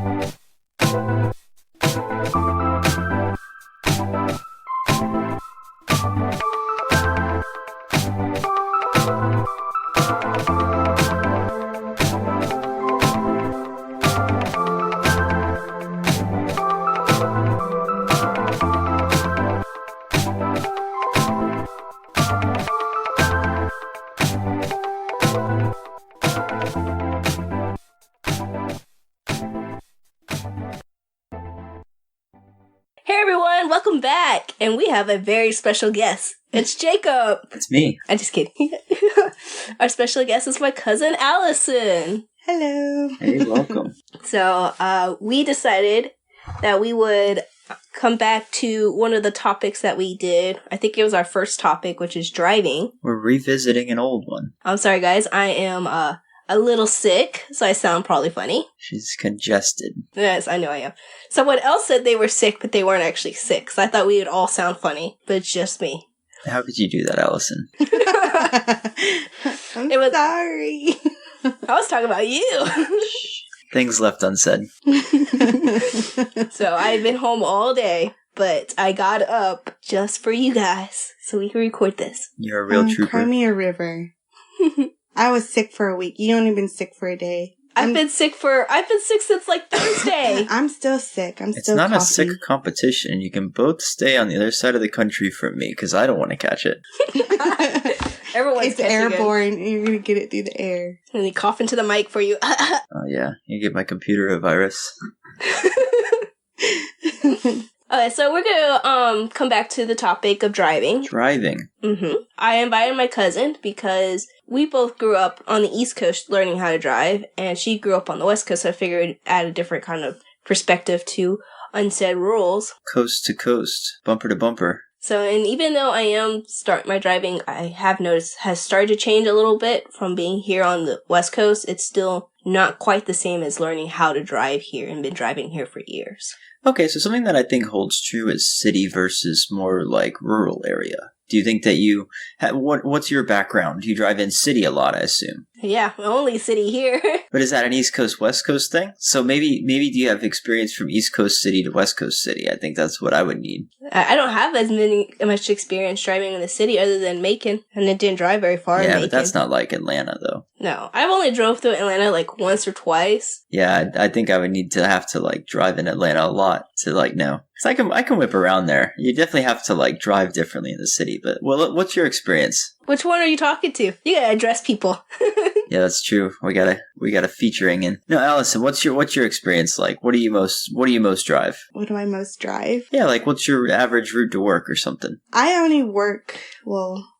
Hey everyone, welcome back! And we have a very special guest. It's Jacob! It's me. I'm just kidding. Our special guest is my cousin Allison. Hello. Hey, welcome. So, we decided that we would come back to one of the topics that we did. I think it was our first topic, which is driving. We're revisiting an old one. I'm sorry guys, I am a little sick, so I sound probably funny. She's congested. Yes, I know I am. Someone else said they were sick, but they weren't actually sick, so I thought we would all sound funny, but it's just me. How could you do that, Allison? I'm sorry. I was talking about you. Things left unsaid. So I've been home all day, but I got up just for you guys, so we can record this. You're a real trooper. Cry me a river. I was sick for a week. You only been sick for a day. I've been sick since like Thursday. I'm still sick. It's not a sick competition. You can both stay on the other side of the country from me, because I don't want to catch it. Everyone's It's airborne, and you're going to get it through the air. And they cough into the mic for you. Oh, yeah. You give my computer a virus. Okay, so we're gonna come back to the topic of driving. Driving. I invited my cousin because we both grew up on the East Coast learning how to drive, and she grew up on the West Coast, so I figured add a different kind of perspective to unsaid rules. Coast to coast. Bumper to bumper. So, and even though I am my driving, I have noticed has started to change a little bit from being here on the West Coast. It's still not quite the same as learning how to drive here and been driving here for years. Okay, so something that I think holds true is city versus more like rural area. Do you think that you... what's your background? You drive in city a lot, I assume. Yeah, only city here. But is that an East Coast, West Coast thing? So maybe do you have experience from East Coast city to West Coast city? I think that's what I would need. I don't have much experience driving in the city other than Macon, and it didn't drive very far in Macon. Yeah, but that's not like Atlanta, though. No, I've only drove through Atlanta like once or twice. Yeah, I think I would need to have to like drive in Atlanta a lot to like know. Because I can whip around there. You definitely have to like drive differently in the city. But what's your experience? Which one are you talking to? You gotta address people. Yeah, that's true. We gotta featuring in. No, Allison, what's your experience like? What do you most drive? What do I most drive? Yeah, like what's your average route to work or something? I only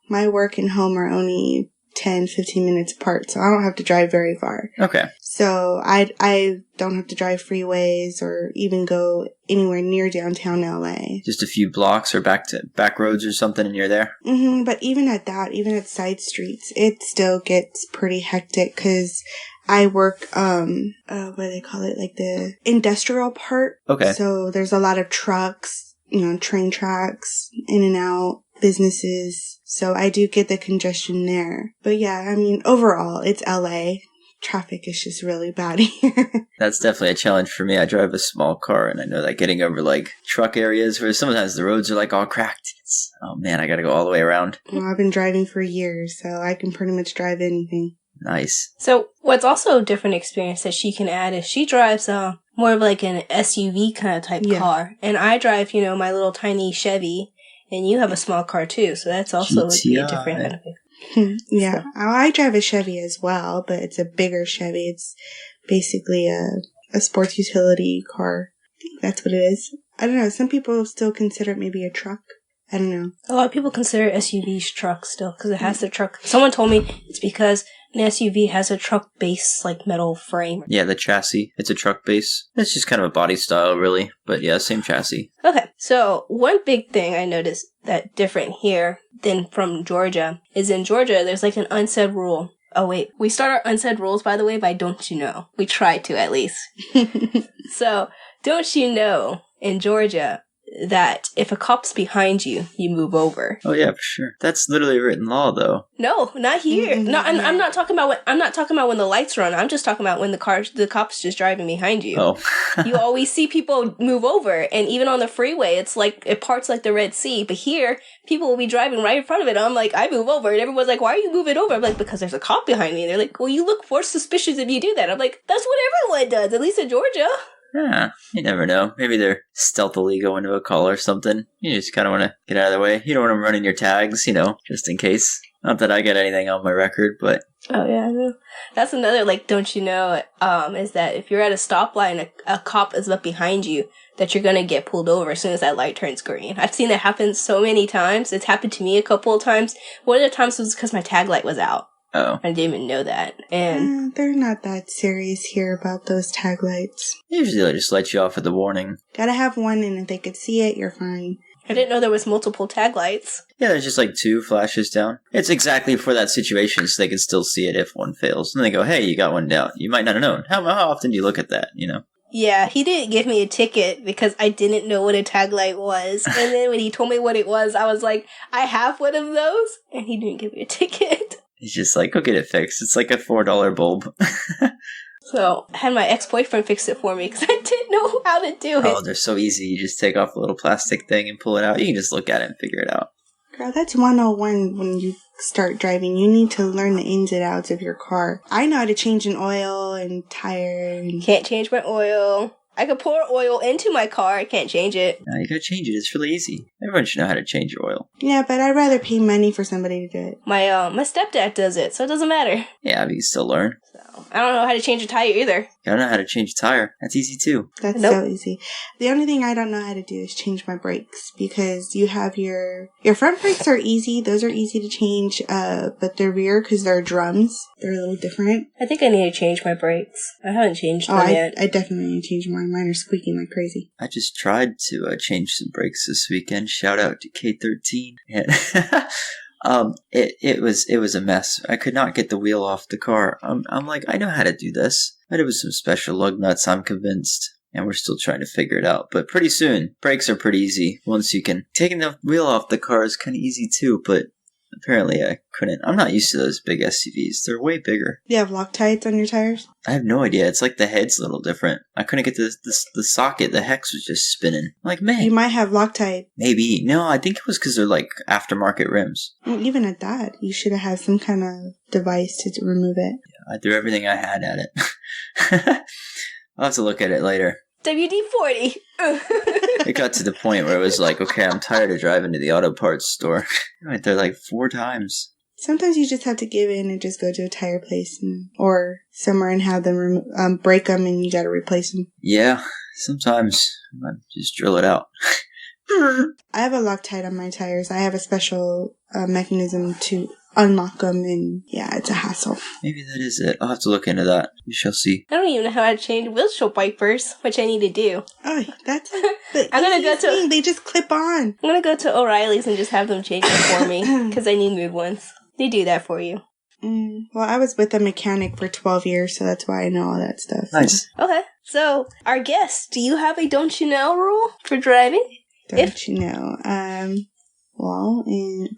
my work and home are only 10, 15 minutes apart, so I don't have to drive very far. Okay. So I don't have to drive freeways or even go anywhere near downtown LA. Just a few blocks or back roads or something and you're there? But even at side streets, it still gets pretty hectic because I work, what do they call it? Like the industrial part. Okay. So there's a lot of trucks, train tracks, in and out, businesses. So I do get the congestion there. But yeah, I mean, overall, it's LA. Traffic is just really bad here. That's definitely a challenge for me. I drive a small car, and I know that getting over like truck areas where sometimes the roads are like all cracked. Oh man, I gotta go all the way around. Well, I've been driving for years, so I can pretty much drive anything. Nice. So what's also a different experience that she can add is she drives more of like an SUV kind of type car, and I drive my little tiny Chevy, and you have a small car too, so that's also would be a different benefit. Yeah, I drive a Chevy as well, but it's a bigger Chevy. It's basically a sports utility car. I think that's what it is. I don't know. Some people still consider it maybe a truck. I don't know. A lot of people consider SUVs trucks still because it has the truck. Someone told me it's because an SUV has a truck base, like metal frame. Yeah, the chassis. It's a truck base. It's just kind of a body style, really. But yeah, same chassis. Okay, so one big thing I noticed that different here than from Georgia is in Georgia, there's like an unsaid rule. Oh wait, we start our unsaid rules, by the way, by don't you know. We try to, at least. So, don't you know, in Georgia, that if a cop's behind you, you move over. Oh yeah, for sure. That's literally written law, though. No, not here. Mm-mm, No, I'm yeah. not talking about when the lights are on. I'm just talking about when the cop's just driving behind you. Oh. You always see people move over, and even on the freeway, it's like it parts like the Red Sea. But here, people will be driving right in front of it. And I'm like, I move over, and everyone's like, "Why are you moving over?" I'm like, "Because there's a cop behind me." And they're like, "Well, you look more suspicious if you do that." I'm like, "That's what everyone does, at least in Georgia." Yeah, you never know. Maybe they're stealthily going to a call or something. You just kind of want to get out of the way. You don't want them running your tags, just in case. Not that I get anything on my record, but... Oh, yeah, I know. That's another, don't you know, is that if you're at a stoplight and a cop is up behind you, that you're going to get pulled over as soon as that light turns green. I've seen that happen so many times. It's happened to me a couple of times. One of the times was because my tag light was out. Oh. I didn't even know that. And they're not that serious here about those tag lights. Usually they just let you off with the warning. Gotta have one, and if they could see it, you're fine. I didn't know there was multiple tag lights. Yeah, there's just 2 flashes down. It's exactly for that situation, so they can still see it if one fails. And they go, hey, you got one down. You might not have known. How often do you look at that, Yeah, he didn't give me a ticket because I didn't know what a tag light was. And then when he told me what it was, I was like, I have one of those. And he didn't give me a ticket. He's just like, go get it fixed. It's like a $4 bulb. So I had my ex-boyfriend fix it for me because I didn't know how to do it. Oh, they're so easy. You just take off a little plastic thing and pull it out. You can just look at it and figure it out. Girl, that's 101 when you start driving. You need to learn the ins and outs of your car. I know how to change an oil and tire. And... Can't change my oil. I could pour oil into my car. I can't change it. No, you gotta change it. It's really easy. Everyone should know how to change your oil. Yeah, but I'd rather pay money for somebody to do it. My stepdad does it, so it doesn't matter. Yeah, but you can still learn. So I don't know how to change a tire either. You don't know how to change a tire. That's easy too. That's Nope. so easy. The only thing I don't know how to do is change my brakes, because you have your front brakes are easy. Those are easy to change, but the rear, because they're drums, they're a little different. I think I need to change my brakes. I haven't changed them yet. I definitely need to change mine. Mine are squeaking like crazy. I just tried to change some brakes this weekend. Shout out to K13. And it was a mess. I could not get the wheel off the car. I'm like, I know how to do this. But it was some special lug nuts, I'm convinced. And we're still trying to figure it out. But pretty soon, brakes are pretty easy. Once you can. Taking the wheel off the car is kind of easy too, but apparently I couldn't. I'm not used to those big SUVs. They're way bigger. Do you have Loctites on your tires? I have no idea. It's like the head's a little different. I couldn't get the socket. The hex was just spinning. I'm like, man. You might have Loctite. Maybe. No, I think it was because they're like aftermarket rims. Well, even at that, you should have had some kind of device to remove it. Yeah, I threw everything I had at it. I'll have to look at it later. WD-40. It got to the point where it was like, okay, I'm tired of driving to the auto parts store. I went there like 4 times. Sometimes you just have to give in and just go to a tire place or somewhere and have them break them, and you got to replace them. Yeah, sometimes I just drill it out. I have a Loctite on my tires. I have a special mechanism to unlock them, and yeah, it's a hassle. Maybe that is it. I'll have to look into that. We shall see. I don't even know how to change windshield wipers, which I need to do. Oh, that's the I'm gonna go easiest thing. They just clip on. I'm gonna go to O'Reilly's and just have them change it for me, because I need new ones. They do that for you. Well, I was with a mechanic for 12 years, so that's why I know all that stuff. Nice. Okay, so our guest, do you have a don't you know rule for driving? Don't you know? Well,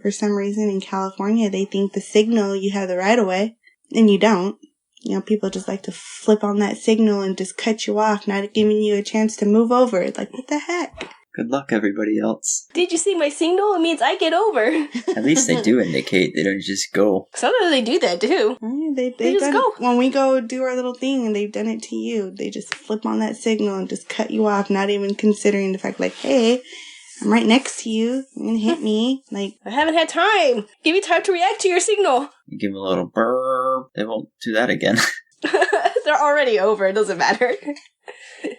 for some reason in California, they think the signal you have the right of way, and you don't. You know, people just like to flip on that signal and just cut you off, not giving you a chance to move over. It's like, what the heck? Good luck, everybody else. Did you see my signal? It means I get over. At least they do indicate. They don't just go. Sometimes they do that too. They just go. When we go do our little thing and they've done it to you, they just flip on that signal and just cut you off, not even considering the fact like, hey, I'm right next to you. You're going to hit me. Like, I haven't had time. Give me time to react to your signal. You give them a little burp. They won't do that again. They're already over. It doesn't matter.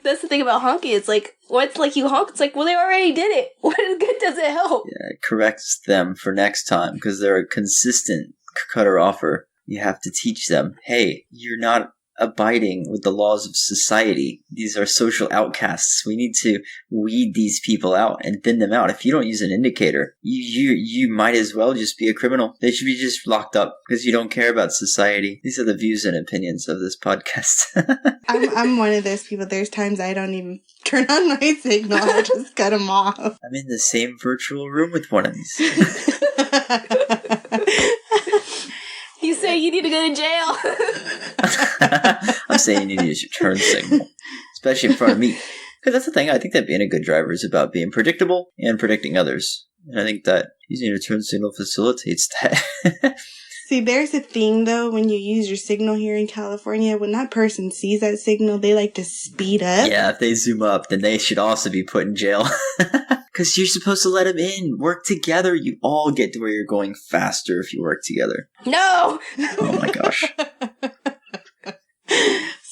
That's the thing about honking. It's like, once you honk, it's like, well, they already did it. What good does it help? Yeah, it corrects them for next time because they're a consistent cutter offer. You have to teach them, hey, you're not abiding with the laws of society. These are social outcasts. We need to weed these people out and thin them out. If you don't use an indicator, you might as well just be a criminal. They should be just locked up because you don't care about society. These are the views and opinions of this podcast. I'm one of those people. There's times I don't even turn on my signal. I just cut them off. I'm in the same virtual room with one of these. You say you need to go to jail. I'm saying you need to use your turn signal, especially in front of me. Because that's the thing. I think that being a good driver is about being predictable and predicting others. And I think that using your turn signal facilitates that. See, there's a thing, though, when you use your signal here in California. When that person sees that signal, they like to speed up. Yeah, if they zoom up, then they should also be put in jail. Because you're supposed to let them in. Work together. You all get to where you're going faster if you work together. No! Oh my gosh.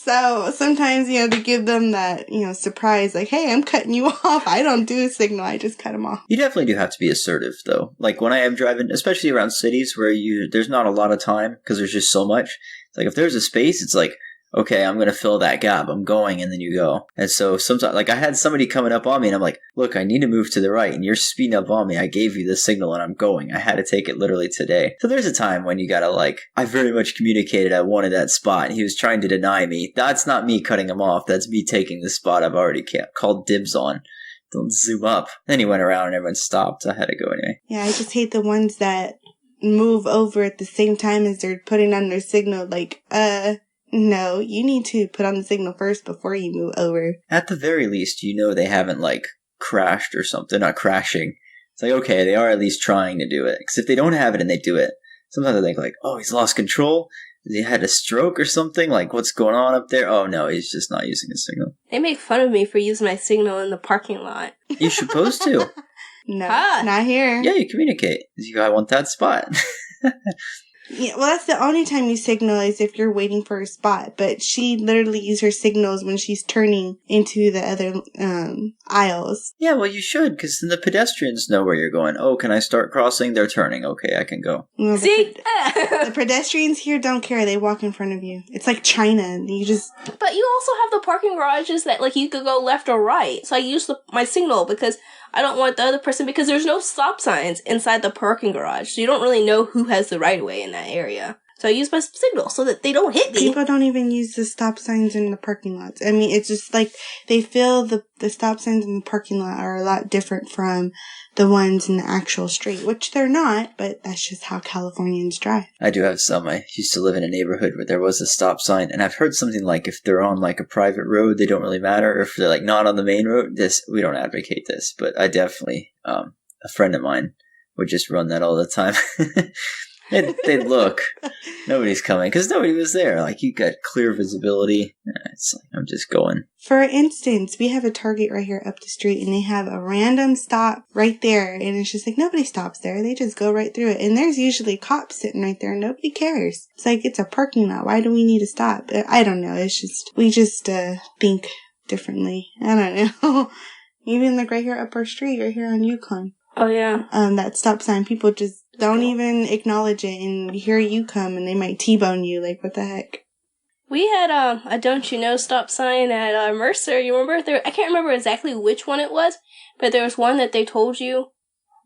So sometimes, to give them that, surprise, like, hey, I'm cutting you off. I don't do a signal. I just cut them off. You definitely do have to be assertive, though. Like when I am driving, especially around cities where there's not a lot of time because there's just so much. It's like if there's a space, it's like, okay, I'm going to fill that gap. I'm going, and then you go. And so sometimes, like I had somebody coming up on me, and I'm like, look, I need to move to the right, and you're speeding up on me. I gave you the signal, and I'm going. I had to take it literally today. So there's a time when you got to I very much communicated I wanted that spot. He was trying to deny me. That's not me cutting him off. That's me taking the spot I've already called dibs on. Don't zoom up. Then he went around, and everyone stopped. I had to go anyway. Yeah, I just hate the ones that move over at the same time as they're putting on their signal, no, you need to put on the signal first before you move over. At the very least, they haven't, crashed or something. Not crashing. It's like, okay, they are at least trying to do it. Because if they don't have it and they do it, sometimes I think, oh, he's lost control? He had a stroke or something? What's going on up there? Oh, no, he's just not using his signal. They make fun of me for using my signal in the parking lot. You're supposed to. No, not here. Yeah, you communicate. I want that spot. Yeah, well, that's the only time you signal is if you're waiting for a spot. But she literally uses her signals when she's turning into the other aisles. Yeah, well, you should, because then the pedestrians know where you're going. Oh, can I start crossing? They're turning. Okay, I can go. Well, See? The pedestrians here don't care. They walk in front of you. It's like China. But you also have the parking garages that, you could go left or right. So I use my signal because I don't want the other person, because there's no stop signs inside the parking garage. So you don't really know who has the right of way in that area. So I use my signal so that they don't hit me. People don't even use the stop signs in the parking lots. I mean, it's just they feel the stop signs in the parking lot are a lot different from the ones in the actual street, which they're not, but that's just how Californians drive. I do have some. I used to live in a neighborhood where there was a stop sign, and I've heard something if they're on a private road, they don't really matter. Or if they're not on the main road, we don't advocate this, but I definitely, a friend of mine would just run that all the time. They'd look. Nobody's coming because nobody was there. You got clear visibility. It's I'm just going. For instance, we have a Target right here up the street, and they have a random stop right there, and it's just nobody stops there. They just go right through it, and there's usually cops sitting right there, and nobody cares. It's it's a parking lot. Why do we need to stop? I don't know. It's just we just think differently. I don't know. Even right here up our street, right here on Yukon. Oh yeah. That stop sign, people just don't even acknowledge it, and here you come, and they might T-bone you. What the heck? We had a don't you know stop sign at Mercer. You remember? I can't remember exactly which one it was, but there was one that they told you,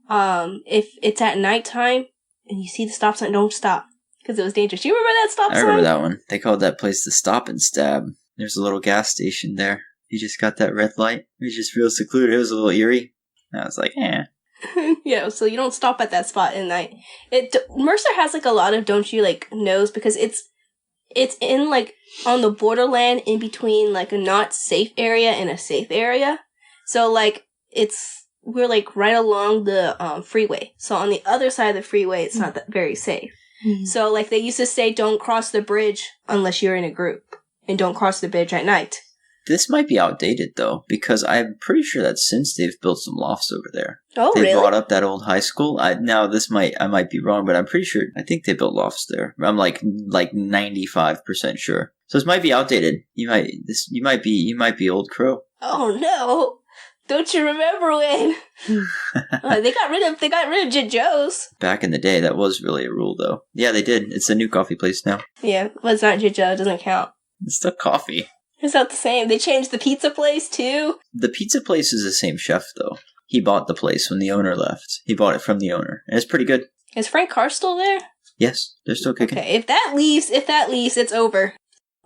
if it's at nighttime and you see the stop sign, don't stop because it was dangerous. You remember that stop sign? I remember that one. They called that place the Stop and Stab. There's a little gas station there. You just got that red light. It was just real secluded. It was a little eerie. And I was like, eh. Yeah, so you don't stop at that spot at night. Mercer has a lot of don't you knows because it's in on the borderland in between a not safe area and a safe area. So we're right along the freeway. So on the other side of the freeway, it's not that very safe. Mm-hmm. So they used to say, don't cross the bridge unless you're in a group, and don't cross the bridge at night. This might be outdated, though, because I'm pretty sure that since they've built some lofts over there. Oh, they really? They brought up that old high school. I might be wrong, but I'm pretty sure. I think they built lofts there. I'm 95% sure. So this might be outdated. You might be old crow. Oh no! Don't you remember when they got rid of J. Joe's? Back in the day, that was really a rule, though. Yeah, they did. It's a new coffee place now. Yeah, but it's not J. Joe. It doesn't count. It's still coffee. It's not the same. They changed the pizza place, too. The pizza place is the same chef, though. He bought the place when the owner left. He bought it from the owner. And it's pretty good. Is Frank Carr still there? Yes, they're still kicking. Okay, if that leaves, it's over.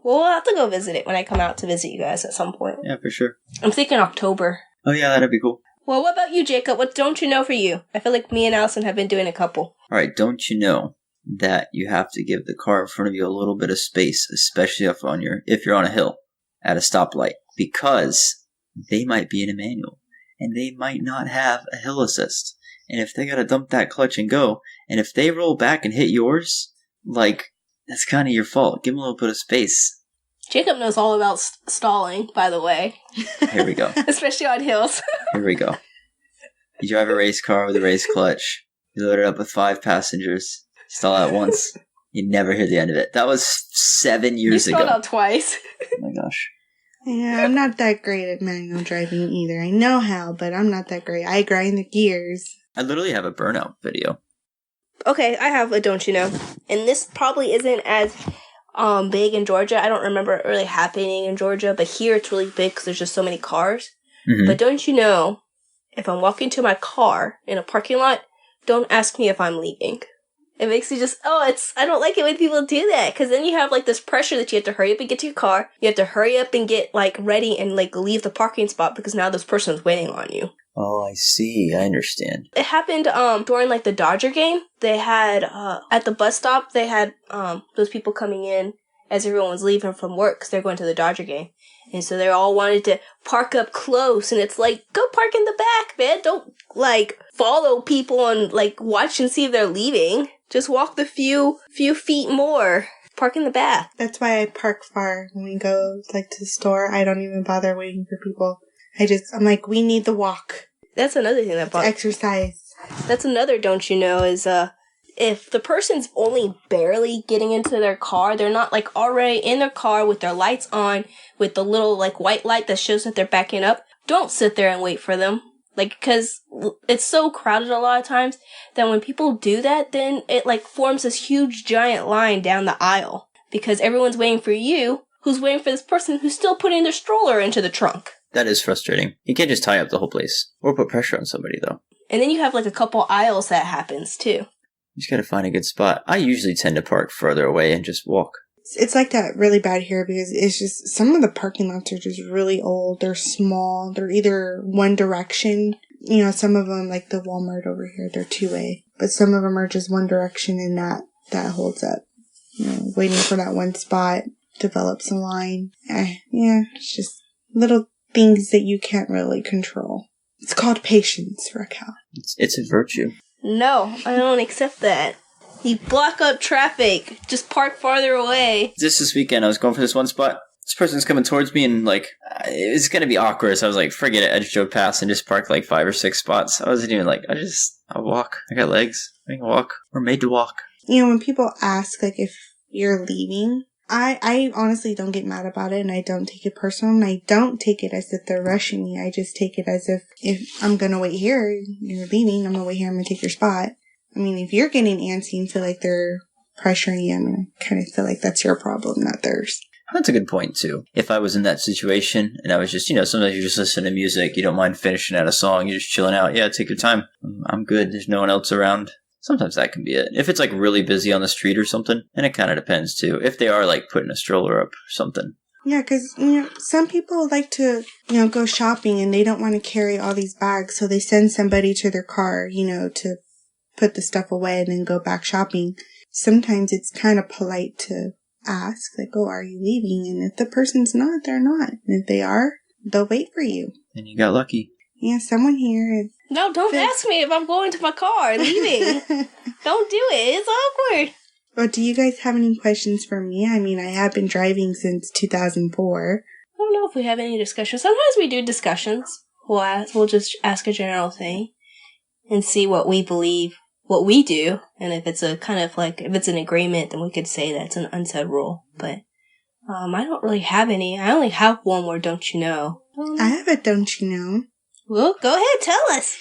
Well, we'll have to go visit it when I come out to visit you guys at some point. Yeah, for sure. I'm thinking October. Oh, yeah, that'd be cool. Well, what about you, Jacob? What don't you know for you? I feel like me and Allison have been doing a couple. All right, don't you know that you have to give the car in front of you a little bit of space, especially if you're on a hill at a stoplight, because they might be in a manual and they might not have a hill assist. And if they gotta dump that clutch and go, and if they roll back and hit yours, that's kind of your fault. Give them a little bit of space. Jacob knows all about stalling, by the way. Here we go. Especially on hills. Here we go. You drive a race car with a race clutch. You load it up with 5 passengers. Stall out once. You never hear the end of it. That was 7 years ago. You stalled out twice. Oh my gosh. Yeah, I'm not that great at manual driving either. I know how, but I'm not that great. I grind the gears. I literally have a burnout video. Okay, I have a don't you know. And this probably isn't as big in Georgia. I don't remember it really happening in Georgia, but here it's really big because there's just so many cars. Mm-hmm. But don't you know, if I'm walking to my car in a parking lot, don't ask me if I'm leaving. It makes me I don't like it when people do that, because then you have, this pressure that you have to hurry up and get to your car. You have to hurry up and get, ready and, leave the parking spot because now this person's waiting on you. Oh, I see. I understand. It happened, during, the Dodger game. They had, at the bus stop, they had, those people coming in as everyone was leaving from work because they're going to the Dodger game. And so they all wanted to park up close, and it's go park in the back, man. Don't, follow people and, watch and see if they're leaving. Just walk the few feet more. Park in the back. That's why I park far when we go, to the store. I don't even bother waiting for people. I'm we need the walk. That's another thing that exercise. That's another don't you know is, if the person's only barely getting into their car, they're not, already in their car with their lights on, with the little, white light that shows that they're backing up, don't sit there and wait for them. Because it's so crowded a lot of times that when people do that, then it, forms this huge giant line down the aisle. Because everyone's waiting for you, who's waiting for this person who's still putting their stroller into the trunk. That is frustrating. You can't just tie up the whole place. Or put pressure on somebody, though. And then you have, a couple aisles that happens, too. You just gotta find a good spot. I usually tend to park further away and just walk. It's like that really bad here because it's just, some of the parking lots are just really old. They're small. They're either one direction. Some of them, like the Walmart over here, they're 2-way. But some of them are just one direction, and that holds up. Waiting for that one spot develops a line. Yeah, it's just little things that you can't really control. It's called patience, Raquel. It's a virtue. No, I don't accept that. You block up traffic. Just park farther away. This weekend, I was going for this one spot. This person's coming towards me, and it's gonna be awkward. So I was forget it. I just drove past and just parked 5 or 6 spots. I wasn't even I'll walk. I got legs. I can walk. We're made to walk. When people ask if you're leaving, I honestly don't get mad about it, and I don't take it personal, and I don't take it as if they're rushing me. I just take it as if I'm gonna wait here, you're leaving, I'm gonna wait here, I'm gonna take your spot. I mean, if you're getting antsy and feel like they're pressuring you, I'm gonna kind of feel like that's your problem, not theirs. That's a good point, too. If I was in that situation and I was just, sometimes you just listen to music, you don't mind finishing out a song, you're just chilling out. Yeah, take your time. I'm good. There's no one else around. Sometimes that can be it. If it's really busy on the street or something, and it kind of depends, too. If they are putting a stroller up or something. Yeah, because, some people like to, go shopping and they don't want to carry all these bags, so they send somebody to their car, to put the stuff away and then go back shopping. Sometimes it's kind of polite to ask, are you leaving? And if the person's not, they're not. And if they are, they'll wait for you. And you got lucky. Yeah, someone here. No, don't ask me if I'm going to my car, leaving. Don't do it. It's awkward. Well, do you guys have any questions for me? I mean, I have been driving since 2004. I don't know if we have any discussions. Sometimes we do discussions. We'll just ask a general thing and see what we believe, what we do, and if it's a kind of if it's an agreement, then we could say that's an unsaid rule. But I don't really have any. I only have one more don't you know. I have a don't you know. Well, go ahead, tell us.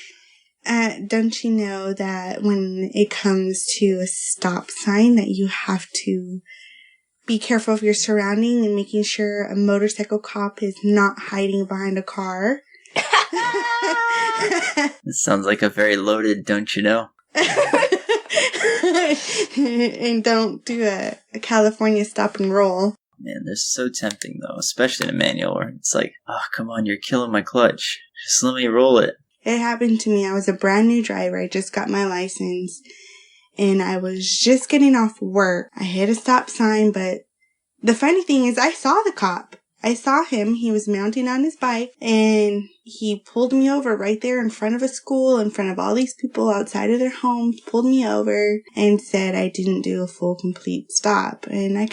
Don't you know that when it comes to a stop sign that you have to be careful of your surrounding and making sure a motorcycle cop is not hiding behind a car. This sounds like a very loaded, don't you know? And don't do a California stop and roll. Man, they're so tempting, though, especially in a manual where it's like, oh, come on, you're killing my clutch. Just let me roll it. It happened to me. I was a brand new driver. I just got my license. And I was just getting off work. I hit a stop sign, but the funny thing is I saw the cop. I saw him. He was mounting on his bike, and he pulled me over right there in front of a school, in front of all these people outside of their homes, pulled me over and said I didn't do a full, complete stop. And I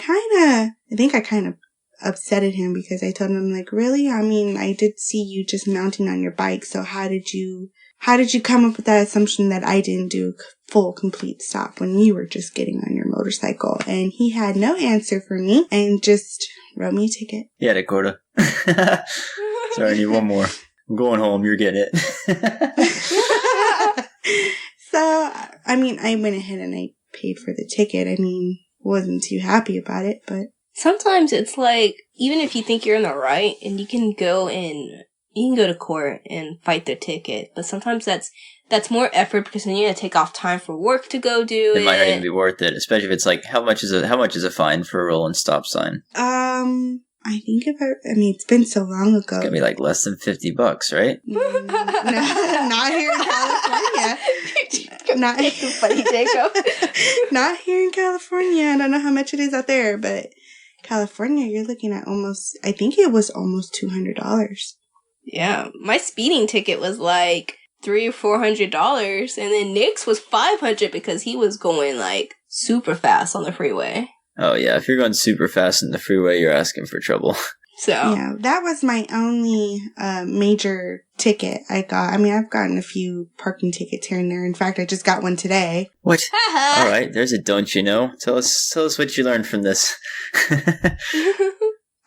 think I kind of upsetted him because I told him, like, really? I mean, I did see you just mounting on your bike, so how did you come up with that assumption that I didn't do a full, complete stop when you were just getting on your motorcycle? And he had no answer for me and just wrote me a ticket. Yeah, Dakota. Sorry, I need one more. I'm going home. You're getting it. So, I mean, I went ahead and I paid for the ticket. I mean, wasn't too happy about it, but... Sometimes it's like, even if you think you're in the right, and you can go to court and fight the ticket, but sometimes that's more effort because then you gotta take off time for work to go do it. It might not even be worth it, especially if it's like, how much is a fine for a rolling stop sign? I think it's been so long ago. It's gonna be like less than $50, right? No, not here in California. Not funny, Jacob. Not here in California. I don't know how much it is out there, but California, you're looking at I think it was almost $200. Yeah, my speeding ticket was like $300 or $400, and then Nick's was $500 because he was going like super fast on the freeway. Oh yeah, if you're going super fast in the freeway, you're asking for trouble. So yeah, that was my only major ticket I got. I mean, I've gotten a few parking tickets here and there. In fact, I just got one today. What? All right, there's a don't you know. Tell us what you learned from this.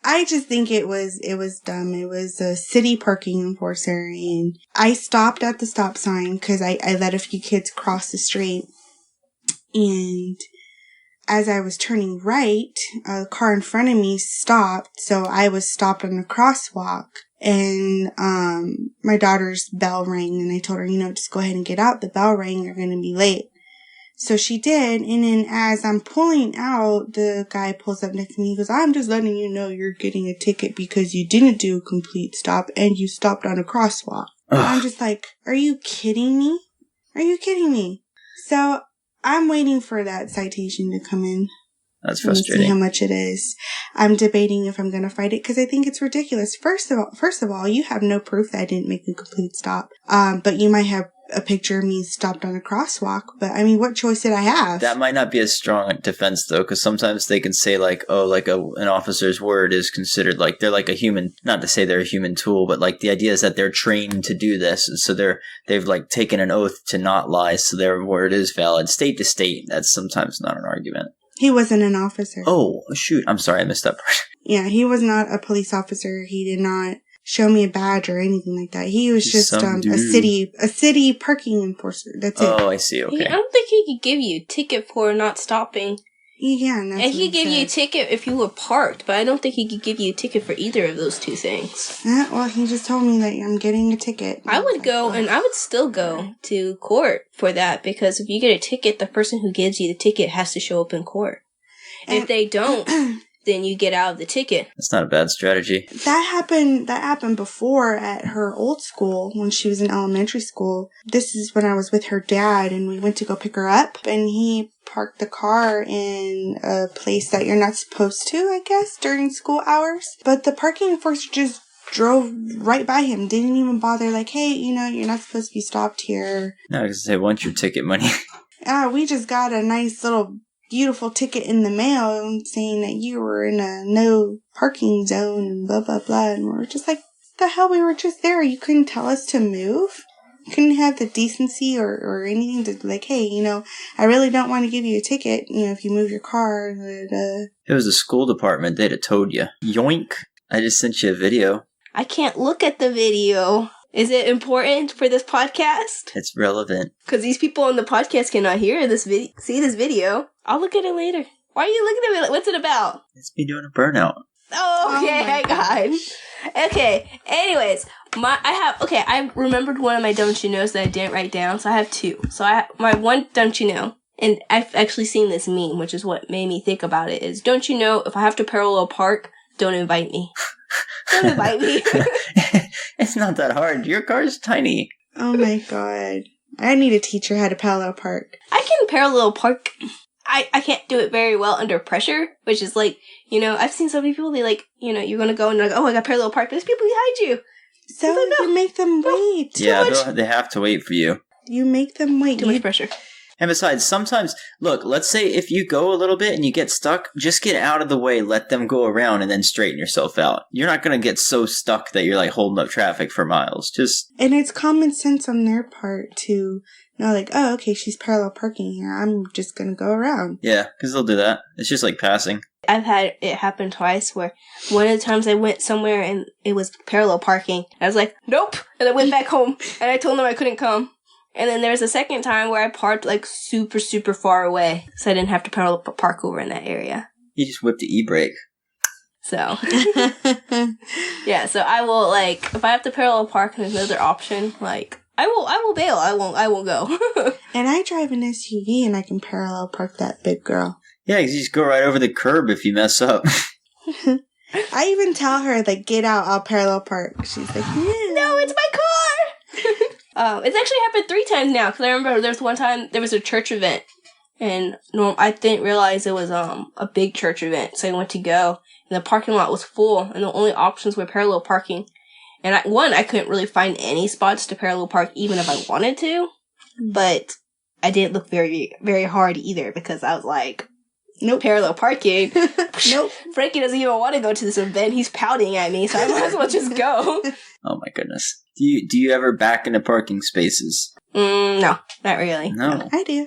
I just think it was dumb. It was a city parking enforcer, and I stopped at the stop sign because I let a few kids cross the street, and as I was turning right, a car in front of me stopped, so I was stopped on the crosswalk, and my daughter's bell rang, and I told her, just go ahead and get out. The bell rang, you're going to be late. So she did, and then as I'm pulling out, the guy pulls up next to me. He goes, I'm just letting you know you're getting a ticket because you didn't do a complete stop and you stopped on a crosswalk. I'm just like, are you kidding me? Are you kidding me? So I'm waiting for that citation to come in. That's frustrating. See how much it is. I'm debating if I'm going to fight it because I think it's ridiculous. First of all, you have no proof that I didn't make a complete stop. But you might have a picture of me stopped on a crosswalk. But I mean, what choice did I have? That might not be a strong defense though, because sometimes they can say like, oh, like an officer's word is considered like they're like a human. Not to say they're a human tool, but like the idea is that they're trained to do this, and so they've like taken an oath to not lie, so their word is valid. State to state, that's sometimes not an argument. He wasn't an officer. Oh, shoot. I'm sorry. I missed that part. Yeah, he was not a police officer. He did not show me a badge or anything like that. He was just a city parking enforcer. That's it. Oh, I see. Okay. I don't think he could give you a ticket for not stopping. Yeah, and he could give you a ticket if you were parked, but I don't think he could give you a ticket for either of those two things. Well, he just told me that I'm getting a ticket. I would go, and I would still go to court for that, because if you get a ticket, the person who gives you the ticket has to show up in court. And if they don't, then you get out of the ticket. That's not a bad strategy. That happened before at her old school when she was in elementary school. This is when I was with her dad, and we went to go pick her up, and he parked the car in a place that you're not supposed to, I guess, during school hours. But the parking enforcer just drove right by him, didn't even bother, like, hey, you're not supposed to be stopped here. No, because they want your ticket money. We just got a nice little beautiful ticket in the mail saying that you were in a no parking zone and blah, blah, blah. And we're just like, the hell, we were just there. You couldn't tell us to move? You couldn't have the decency or anything to like, hey, I really don't want to give you a ticket, if you move your car. It was the school department. They'd have told you. Yoink. I just sent you a video. I can't look at the video. Is it important for this podcast? It's relevant. Because these people on the podcast cannot see this video. I'll look at it later. Why are you looking at me? Like, what's it about? It's me doing a burnout. Oh, okay, God. Okay. Anyways, I remembered one of my don't you knows that I didn't write down, so I have two. So my one don't you know, and I've actually seen this meme, which is what made me think about it, is don't you know if I have to parallel park, don't invite me. Don't invite me. It's not that hard. Your car's tiny. Oh my God. I need to teach her how to parallel park. I can parallel park. I can't do it very well under pressure, which is like, I've seen so many people, they like, you're going to go and they're like, oh, I got parallel park, but there's people behind you. So like, no, you make them wait. Yeah, they have to wait for you. You make them wait. Too much pressure. And besides, sometimes, look, let's say if you go a little bit and you get stuck, just get out of the way, let them go around, and then straighten yourself out. You're not going to get so stuck that you're like holding up traffic for miles. And it's common sense on their part to know, like, oh, okay, she's parallel parking here. I'm just going to go around. Yeah, because they'll do that. It's just like passing. I've had it happen twice where one of the times I went somewhere and it was parallel parking. I was like, nope. And I went back home and I told them I couldn't come. And then there was a second time where I parked like super, super far away. So I didn't have to parallel park over in that area. You just whipped the e-brake. So, yeah, so I will, like, if I have to parallel park and there's another option, like, I will bail. I won't go. And I drive an SUV and I can parallel park that big girl. Yeah, because you just go right over the curb if you mess up. I even tell her, like, get out, I'll parallel park. She's like, yeah. No, it's my car! It's actually happened 3 times now, because I remember there was one time, there was a church event, and I didn't realize it was a big church event, so I went to go, and the parking lot was full, and the only options were parallel parking. And I couldn't really find any spots to parallel park, even if I wanted to, but I didn't look very, very hard either, because I was like, nope, parallel parking. Nope. Frankie doesn't even want to go to this event. He's pouting at me, so I might as well just go. Oh my goodness. Do you ever back into parking spaces? No, not really. No. I do.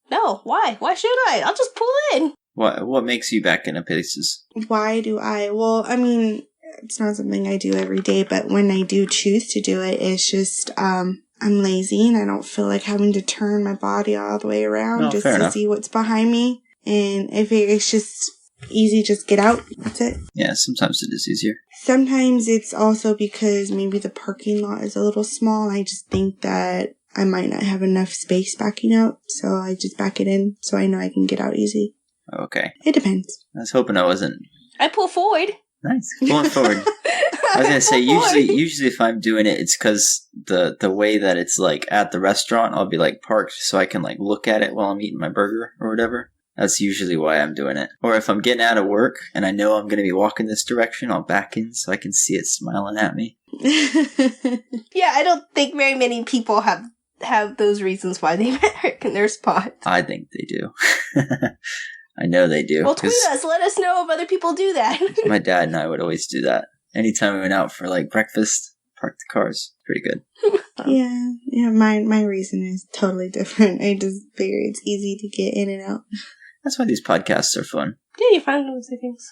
No, why? Why should I? I'll just pull in. What makes you back into places? Why do I? Well, I mean, it's not something I do every day, but when I do choose to do it, it's just, I'm lazy and I don't feel like having to turn my body all the way around just to see what's behind me. And if it's just easy, just get out. That's it. Yeah, sometimes it is easier. Sometimes it's also because maybe the parking lot is a little small. And I just think that I might not have enough space backing out. So I just back it in so I know I can get out easy. Okay. It depends. I was hoping I wasn't. I pull forward. Nice. Pulling forward. I was going to say, usually if I'm doing it, it's because the way that it's like at the restaurant, I'll be like parked so I can like look at it while I'm eating my burger or whatever. That's usually why I'm doing it. Or if I'm getting out of work and I know I'm going to be walking this direction, I'll back in so I can see it smiling at me. Yeah, I don't think very many people have those reasons why they park in their spot. I think they do. I know they do. Well, tweet us. Let us know if other people do that. My dad and I would always do that. Anytime we went out for like breakfast, park the cars. Pretty good. Yeah. My reason is totally different. I just figure it's easy to get in and out. That's why these podcasts are fun. Yeah, you find those things.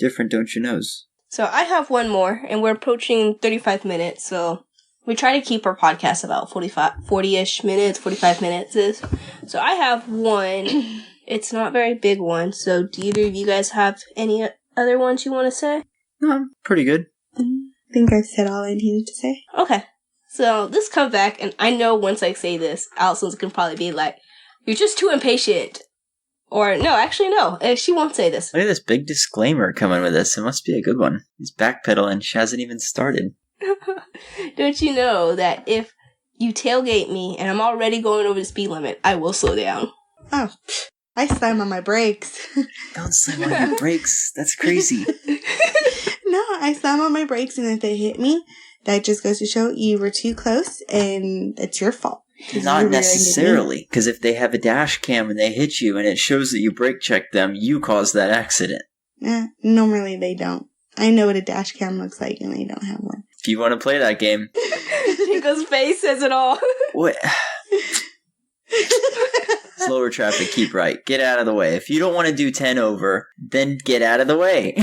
Different, don't you knows? So I have one more, and we're approaching 35 minutes, so we try to keep our podcast about 40-ish minutes, 45 minutes is. So I have one. It's not a very big one, so do either of you guys have any other ones you want to say? No, I'm pretty good. I think I've said all I needed to say. Okay. So this comes back, and I know once I say this, Allison's going to probably be like, you're just too impatient. Or, no, actually, no. She won't say this. Look at this big disclaimer coming with this. It must be a good one. He's backpedaling. She hasn't even started. Don't you know that if you tailgate me and I'm already going over the speed limit, I will slow down? Oh, I slam on my brakes. Don't slam on your brakes. That's crazy. No, I slam on my brakes, and if they hit me, that just goes to show you were too close, and it's your fault. Not necessarily, because if they have a dash cam and they hit you and it shows that you brake checked them, you caused that accident. Normally they don't. I know what a dash cam looks like, and they don't have one. If you want to play that game. Chico's face says it all. What? Slower traffic, keep right. Get out of the way. If you don't want to do 10 over, then get out of the way.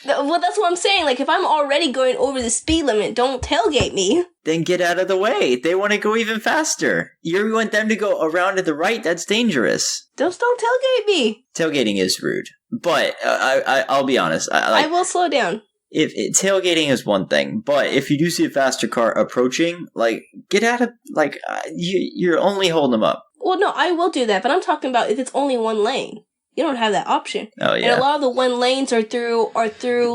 Well, that's what I'm saying. Like, if I'm already going over the speed limit, don't tailgate me. Then get out of the way. They want to go even faster. You want them to go around to the right? That's dangerous. Just don't tailgate me. Tailgating is rude. But I'll be honest. I will slow down. If tailgating is one thing, but if you do see a faster car approaching, like, get out of, like, you're only holding them up. Well, no, I will do that, but I'm talking about if it's only one lane. You don't have that option. Oh, yeah. And a lot of the one lanes are through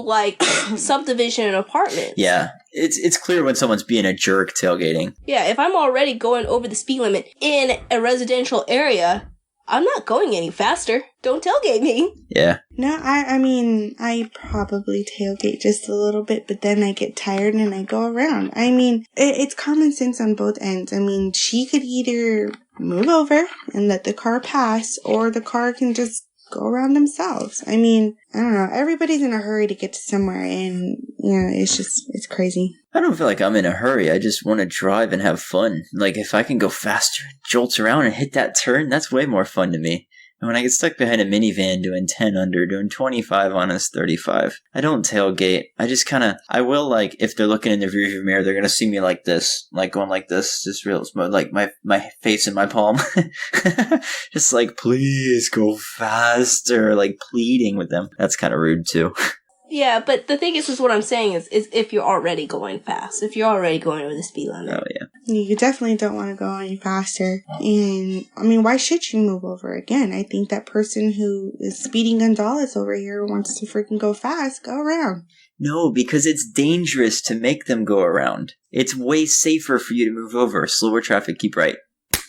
like subdivision and apartments. Yeah. It's clear when someone's being a jerk tailgating. Yeah, if I'm already going over the speed limit in a residential area, I'm not going any faster. Don't tailgate me. Yeah. No, I mean, I probably tailgate just a little bit, but then I get tired and I go around. I mean, it's common sense on both ends. I mean, she could either move over and let the car pass, or the car can just go around themselves. I mean, I don't know. Everybody's in a hurry to get to somewhere, and, it's crazy. I don't feel like I'm in a hurry. I just want to drive and have fun. Like, if I can go faster and jolt around and hit that turn, that's way more fun to me. And when I get stuck behind a minivan doing 10 under, doing 25 on us 35, I don't tailgate. I just I will, like, if they're looking in the rearview mirror, they're going to see me like this, like going like this, just real smooth, like my face in my palm. Just like, please go faster, like pleading with them. That's kind of rude too. Yeah, but the thing is what I'm saying is if you're already going fast, if you're already going over the speed limit. Oh, yeah. You definitely don't want to go any faster. And, I mean, why should you move over again? I think that person who is speeding Gonzalez over here wants to freaking go fast. Go around. No, because it's dangerous to make them go around. It's way safer for you to move over. Slower traffic, keep right.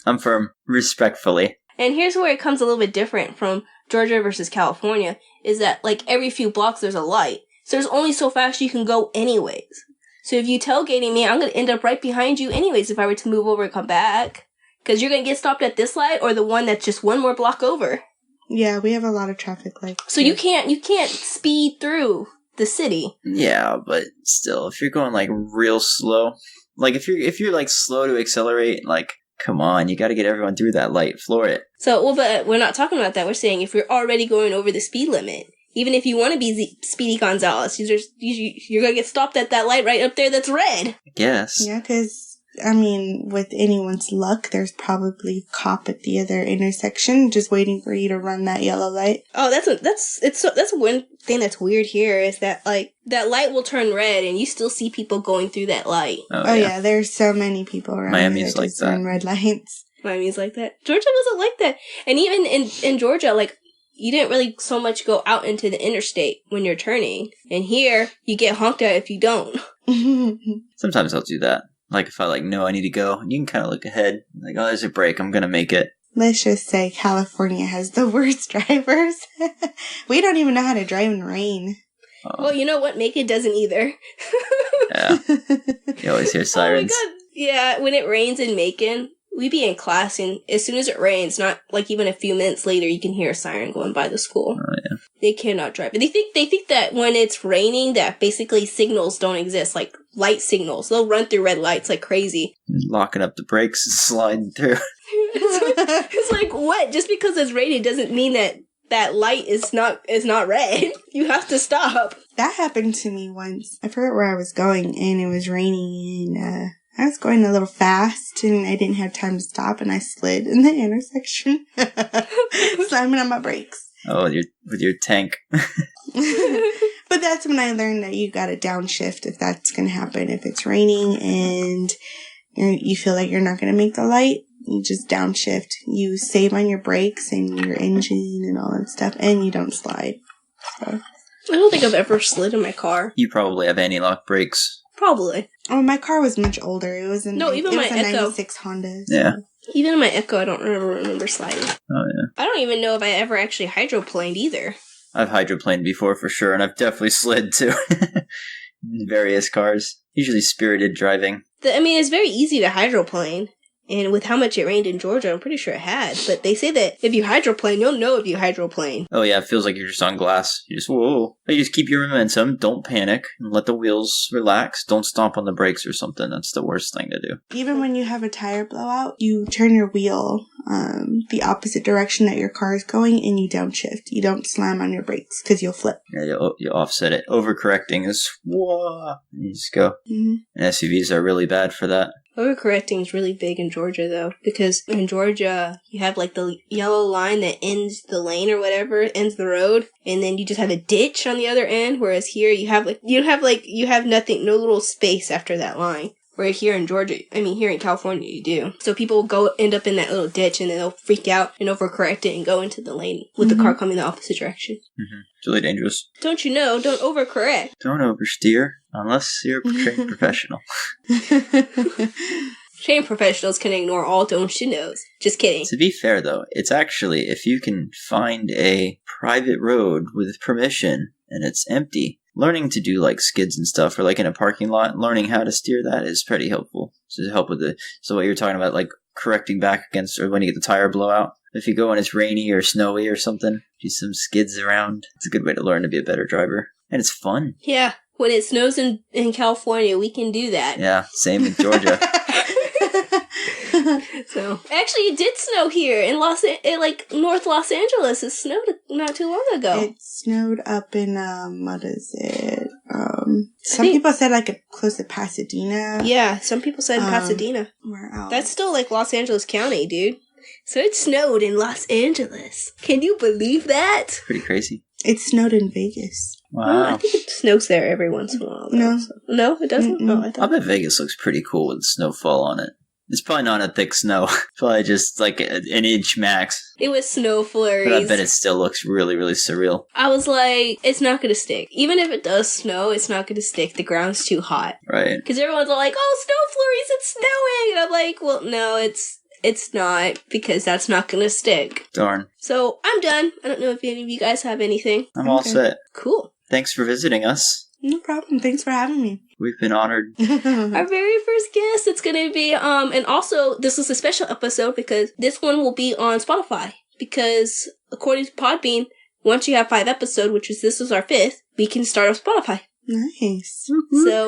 I'm firm. Respectfully. And here's where it comes a little bit different from Georgia versus California, is that, like, every few blocks there's a light. So there's only so fast you can go anyways. So if you tailgating me, I'm going to end up right behind you anyways if I were to move over and come back. Because you're going to get stopped at this light or the one that's just one more block over. Yeah, we have a lot of traffic lights. So you can't speed through the city. Yeah, but still, if you're going, like, real slow, like, if you're like, slow to accelerate, like, come on, you got to get everyone through that light. Floor it. So, well, but we're not talking about that. We're saying if you're already going over the speed limit, even if you want to be Speedy Gonzalez, you're going to get stopped at that light right up there that's red. I guess. Yeah, because, I mean, with anyone's luck, there's probably a cop at the other intersection just waiting for you to run that yellow light. Oh, that's one thing that's weird here is that, like, that light will turn red and you still see people going through that light. Oh yeah, there's so many people around Miami's that like just that. run red lights. Miami's like that. Georgia wasn't like that. And even in Georgia, like, you didn't really so much go out into the interstate when you're turning. And here, you get honked at if you don't. Sometimes I'll do that. Like, if I, like, know I need to go, you can kind of look ahead. Like, oh, there's a break. I'm going to make it. Let's just say California has the worst drivers. We don't even know how to drive in rain. Oh. Well, you know what? Macon doesn't either. Yeah. You always hear sirens. Oh my god. Yeah, when it rains in Macon, we be in class, and as soon as it rains, not like even a few minutes later, you can hear a siren going by the school. Oh, yeah. They cannot drive. They think that when it's raining, that basically signals don't exist, like light signals. They'll run through red lights like crazy. Locking up the brakes and sliding through. It's like, what? Just because it's raining doesn't mean that light is not red. You have to stop. That happened to me once. I forgot where I was going, and it was raining, and I was going a little fast, and I didn't have time to stop, and I slid in the intersection, slamming on my brakes. Oh, with your tank. But that's when I learned that you gotta downshift if that's gonna happen. If it's raining and you feel like you're not gonna make the light, you just downshift. You save on your brakes and your engine and all that stuff, and you don't slide. So. I don't think I've ever slid in my car. You probably have anti-lock brakes. Probably. Oh, my car was much older. It was a 96 Honda. So. Yeah. Even in my Echo, I don't remember sliding. Oh, yeah. I don't even know if I ever actually hydroplaned either. I've hydroplaned before for sure, and I've definitely slid too. In various cars. Usually spirited driving. It's very easy to hydroplane. And with how much it rained in Georgia, I'm pretty sure it had. But they say that if you hydroplane, you'll know if you hydroplane. Oh yeah, it feels like you're just on glass. You just, whoa. You just keep your momentum. Don't panic. And let the wheels relax. Don't stomp on the brakes or something. That's the worst thing to do. Even when you have a tire blowout, you turn your wheel the opposite direction that your car is going and you downshift. You don't slam on your brakes because you'll flip. Yeah, you offset it. Overcorrecting is, whoa. You just go. Mm-hmm. And SUVs are really bad for that. Overcorrecting is really big in Georgia, though, because in Georgia, you have, like, the yellow line that ends the lane or whatever, ends the road, and then you just have a ditch on the other end, whereas here you have nothing, no little space after that line. Where here in here in California, you do. So people will end up in that little ditch, and then they'll freak out and overcorrect it and go into the lane with the car coming the opposite direction. Mm-hmm. It's really dangerous. Don't you know? Don't overcorrect. Don't oversteer unless you're a trained professional. Trained professionals can ignore all don't you knows. Just kidding. To be fair, though, it's actually, if you can find a private road with permission and it's empty, learning to do like skids and stuff, or like in a parking lot, learning how to steer that is pretty helpful. To help with so what you're talking about, like correcting back against, or when you get the tire blowout. If you go when it's rainy or snowy or something, do some skids around. It's a good way to learn to be a better driver. And it's fun. Yeah. When it snows in California, we can do that. Yeah, same in Georgia. So, actually, it did snow here in North Los Angeles. It snowed not too long ago. It snowed up in, what is it? Some people said like close to Pasadena. Yeah, some people said Pasadena. Where else? That's still like Los Angeles County, dude. So it snowed in Los Angeles. Can you believe that? Pretty crazy. It snowed in Vegas. Wow. Well, I think it snows there every once in a while. Though, no, it doesn't? Mm-mm. Oh, I I thought. bet Vegas looks pretty cool with snowfall on it. It's probably not a thick snow. Probably just like an inch max. It was snow flurries. But I bet it still looks really, really surreal. I was like, it's not going to stick. Even if it does snow, it's not going to stick. The ground's too hot. Right. Because everyone's all like, oh, snow flurries, it's snowing! And I'm like, well, no, it's not, because that's not going to stick. Darn. So, I'm done. I don't know if any of you guys have anything. I'm all set. Cool. Thanks for visiting us. No problem. Thanks for having me. We've been honored. Our very first guest, it's going to be, and also, this is a special episode because this one will be on Spotify. Because, according to Podbean, once you have 5 episodes, this is our 5th, we can start off Spotify. Nice. So,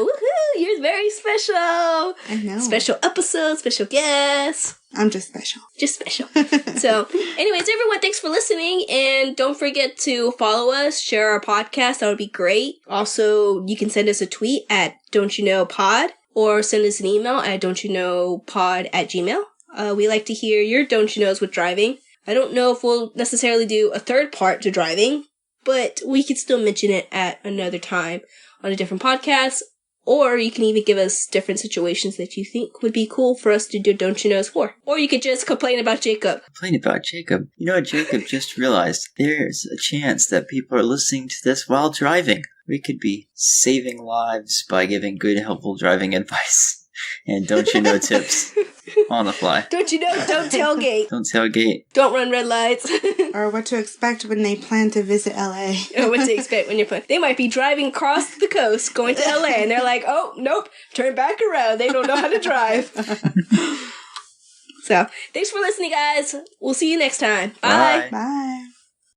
woohoo, you're very special. I know. Special episode, special guest. I'm just special. Just special. So, anyways, everyone, thanks for listening. And don't forget to follow us, share our podcast. That would be great. Also, you can send us a tweet at don'tyouknowpod or send us an email at don'tyouknowpod@gmail.com. We like to hear your don't you knows with driving. I don't know if we'll necessarily do a third part to driving, but we could still mention it at another time on a different podcast. Or you can even give us different situations that you think would be cool for us to do Don't You Knows for. Or you could just complain about Jacob. Complain about Jacob. You know what Jacob just realized? There's a chance that people are listening to this while driving. We could be saving lives by giving good, helpful driving advice. And don't you know tips on the fly. Don't you know? Don't tailgate. Don't tailgate. Don't run red lights. Or what to expect when they plan to visit LA. Or what to expect when you're playing. They might be driving across the coast going to LA and they're like, oh, nope, turn back around. They don't know how to drive. So, thanks for listening, guys. We'll see you next time. Bye. Bye. Bye.